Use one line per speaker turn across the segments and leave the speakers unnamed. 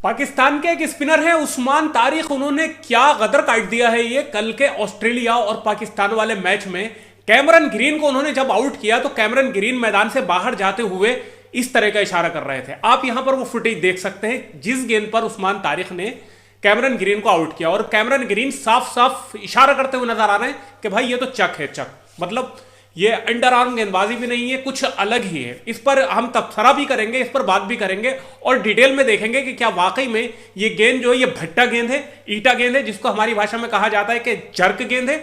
पाकिस्तान के एक स्पिनर है उस्मान तारिक, उन्होंने क्या गदर काट दिया है। ये कल के ऑस्ट्रेलिया और पाकिस्तान वाले मैच में कैमरन ग्रीन को उन्होंने जब आउट किया तो कैमरन ग्रीन मैदान से बाहर जाते हुए इस तरह का इशारा कर रहे थे। आप यहां पर वो फुटेज देख सकते हैं जिस गेंद पर उस्मान तारिक ने कैमरन ग्रीन को आउट किया, और कैमरन ग्रीन साफ साफ इशारा करते हुए नजर आ रहे हैं कि भाई ये तो चक है, चक। मतलब ये अंडर आर्म गेंदबाजी भी नहीं है, कुछ अलग ही है। इस पर हम तबसरा भी करेंगे, इस पर बात भी करेंगे और डिटेल में देखेंगे कि क्या वाकई में ये गेंद जो है ये भट्टा गेंद है, ईटा गेंद है, जिसको हमारी भाषा में कहा जाता है कि जर्क गेंद है।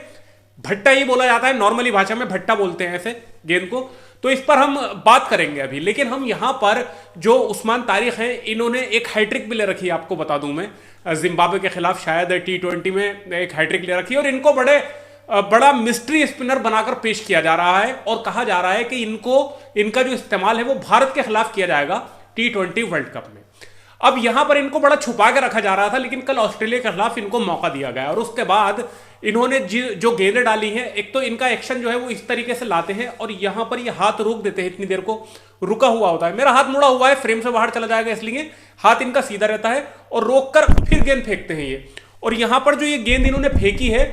भट्टा ही बोला जाता है, नॉर्मली भाषा में भट्टा बोलते हैं ऐसे गेंद को। तो इस पर हम बात करेंगे अभी, लेकिन हम यहां पर जो उस्मान तारिक हैं इन्होंने एक हैट्रिक भी ले रखी है, आपको बता दूं मैं, जिम्बाब्वे के खिलाफ शायद T20 में एक हैट्रिक ले रखी है, और इनको बड़ा मिस्ट्री स्पिनर बनाकर पेश किया जा रहा है और कहा जा रहा है कि इनका जो इस्तेमाल है वो भारत के खिलाफ किया जाएगा T20 वर्ल्ड कप में। अब यहां पर इनको बड़ा छुपा के रखा जा रहा था, लेकिन कल ऑस्ट्रेलिया के खिलाफ इनको मौका दिया गया और उसके बाद इन्होंने जो गेंदें डाली हैं, एक तो इनका एक्शन जो है वो इस तरीके से लाते हैं और यहां पर ये हाथ रोक देते हैं, इतनी देर को रुका हुआ होता है। मेरा हाथ मुड़ा हुआ है, फ्रेम से बाहर चला जाएगा इसलिए हाथ इनका सीधा रहता है, और रोक कर फिर गेंद फेंकते हैं ये। और यहां पर जो ये गेंद इन्होंने फेंकी है,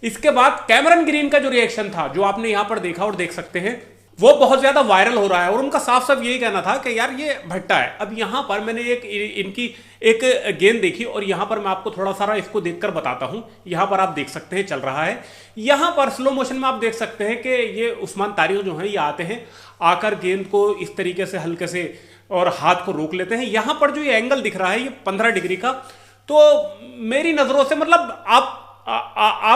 इसके बाद कैमरन ग्रीन का जो रिएक्शन था, जो आपने यहां पर देखा और देख सकते हैं, वो बहुत ज्यादा वायरल हो रहा है और उनका साफ साफ यही कहना था कि यार ये भट्टा है। अब यहां पर मैंने इनकी एक गेंद देखी और यहां पर मैं आपको थोड़ा सारा इसको देखकर बताता हूं। यहां पर आप देख सकते हैं चल रहा है, यहां पर स्लो मोशन में आप देख सकते हैं कि ये उस्मान तारिक जो है ये आते हैं, आकर गेंद को इस तरीके से हल्के से और हाथ को रोक लेते हैं। यहां पर जो ये एंगल दिख रहा है ये 15 डिग्री का, तो मेरी नजरों से, मतलब आप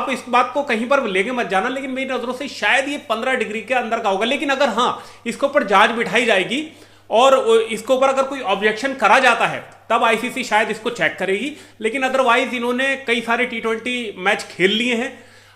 इस बात को कहीं पर लेके मत जाना, लेकिन मेरी नजरों से शायद ये 15 डिग्री के अंदर का होगा। लेकिन अगर हाँ इसके ऊपर जांच बिठाई जाएगी और इसके ऊपर अगर कोई ऑब्जेक्शन करा जाता है तब आईसीसी शायद इसको चेक करेगी, लेकिन अदरवाइज इन्होंने कई सारे T20 मैच खेल लिए हैं।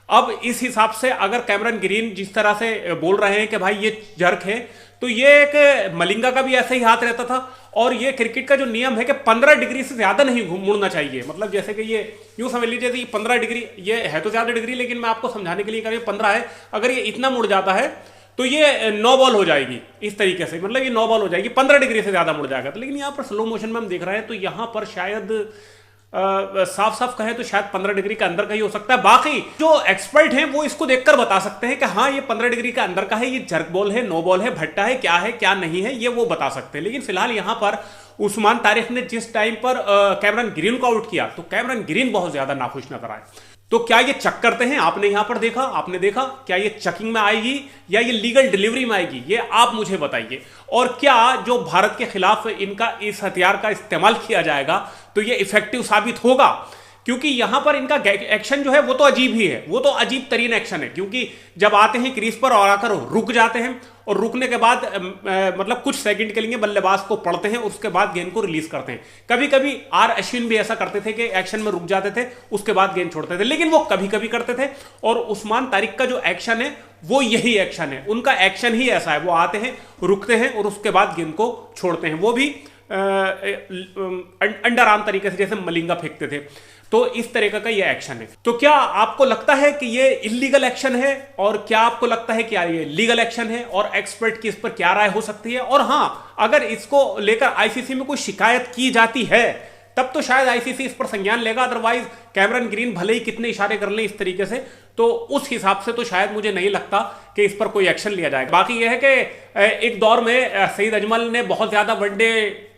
अब इस हिसाब से अगर कैमरन ग्रीन जिस तरह से बोल रहे हैं कि भाई ये जर्क है, तो ये एक मलिंगा का भी ऐसे ही हाथ रहता था, और ये क्रिकेट का जो नियम है कि 15 डिग्री से ज्यादा नहीं मुड़ना चाहिए। मतलब जैसे कि ये यूं समझ लीजिए कि 15 डिग्री, ये है तो ज्यादा डिग्री, लेकिन मैं आपको समझाने के लिए कह 15 है, अगर ये इतना मुड़ जाता है तो ये 9 बॉल हो जाएगी इस तरीके से, मतलब ये 9 बॉल हो जाएगी, 15 डिग्री से ज्यादा मुड़ जाएगा। तो लेकिन यहाँ पर स्लो मोशन में हम देख रहे हैं तो यहाँ पर शायद साफ साफ कहें तो शायद 15 डिग्री के अंदर का ही हो सकता है। बाकी जो एक्सपर्ट हैं वो इसको देखकर बता सकते हैं कि हाँ ये 15 डिग्री के अंदर का है, ये जर्क बॉल है, नो बॉल है, भट्टा है, क्या नहीं है, ये वो बता सकते हैं। लेकिन फिलहाल यहां पर उस्मान तारिक ने जिस टाइम पर कैमरन ग्रीन को आउट किया तो कैमरन ग्रीन बहुत ज्यादा नाखुश नजर आए। तो क्या ये चक करते हैं? आपने यहां पर देखा, आपने देखा, क्या ये चकिंग में आएगी या ये लीगल डिलीवरी में आएगी, ये आप मुझे बताइए। और क्या जो भारत के खिलाफ इनका इस हथियार का इस्तेमाल किया जाएगा तो ये इफेक्टिव साबित होगा? क्योंकि यहां पर इनका एक्शन जो है वो तो अजीब ही है, वो तो अजीब तरीन एक्शन है, क्योंकि जब आते हैं क्रीज पर और आकर रुक जाते हैं और रुकने के बाद मतलब कुछ सेकंड के लिए बल्लेबाज को पढ़ते हैं, उसके बाद गेंद को रिलीज करते हैं। कभी कभी अश्विन भी ऐसा करते थे कि एक्शन में रुक जाते थे, उसके बाद गेंद छोड़ते थे, लेकिन वो कभी कभी करते थे। और उस्मान तारिक का जो एक्शन है वो यही एक्शन है, उनका एक्शन ही ऐसा है, वो आते हैं, रुकते हैं और उसके बाद गेंद को छोड़ते हैं, वो भी अंडर आर्म तरीके से, जैसे मलिंगा फेंकते थे। तो इस तरीके का ये एक्शन है। तो क्या आपको लगता है कि ये इलीगल एक्शन है, और क्या आपको लगता है कि ये लीगल एक्शन है, और एक्सपर्ट की इस पर क्या राय हो सकती है? और हां, अगर इसको लेकर आईसीसी में कोई शिकायत की जाती है तब तो शायद आईसीसी इस पर संज्ञान लेगा, अदरवाइज कैमरन ग्रीन भले ही कितने इशारे कर लें इस तरीके से, तो उस हिसाब से तो शायद मुझे नहीं लगता कि इस पर कोई एक्शन लिया जाएगा। बाकी यह है कि एक दौर में सईद अजमल ने बहुत ज्यादा वनडे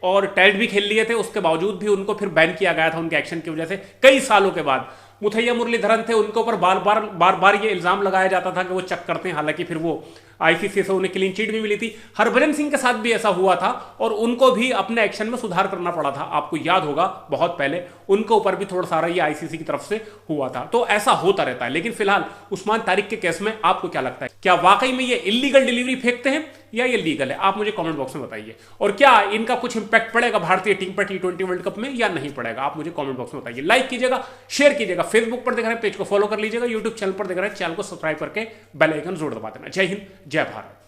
और टेस्ट भी खेल लिए थे, उसके बावजूद भी उनको फिर बैन किया गया था उनके एक्शन की वजह से कई सालों के बाद। मुथैया मुरलीधरन थे, उनके ऊपर बार बार ये इल्जाम लगाया जाता था कि वो चक करते हैं, हालांकि फिर वो आईसीसी से उन्हें क्लीन चिट भी मिली थी। हरभजन सिंह के साथ भी ऐसा हुआ था और उनको भी अपने एक्शन में सुधार करना पड़ा था, आपको याद होगा बहुत पहले उनके ऊपर भी थोड़ा सारा ये आईसीसी की तरफ से हुआ था। तो ऐसा होता रहता है। लेकिन फिलहाल उस्मान तारिक के केस में आपको क्या लगता है, क्या वाकई में ये इलीगल डिलीवरी फेंकते हैं या ये लीगल है? आप मुझे कमेंट बॉक्स में बताइए। और क्या इनका कुछ इंपैक्ट पड़ेगा भारतीय टीम पर T20 वर्ल्ड कप में या नहीं पड़ेगा? आप मुझे कमेंट बॉक्स में बताइए। लाइक कीजिएगा, शेयर कीजिएगा, फेसबुक पर देख रहे हैं पेज को फॉलो कर लीजिएगा, यूट्यूब चैनल पर देख रहे हैं चैनल को सब्सक्राइब करके बेल आइकन जरूर दबा देना। जय हिंद, जय भारत।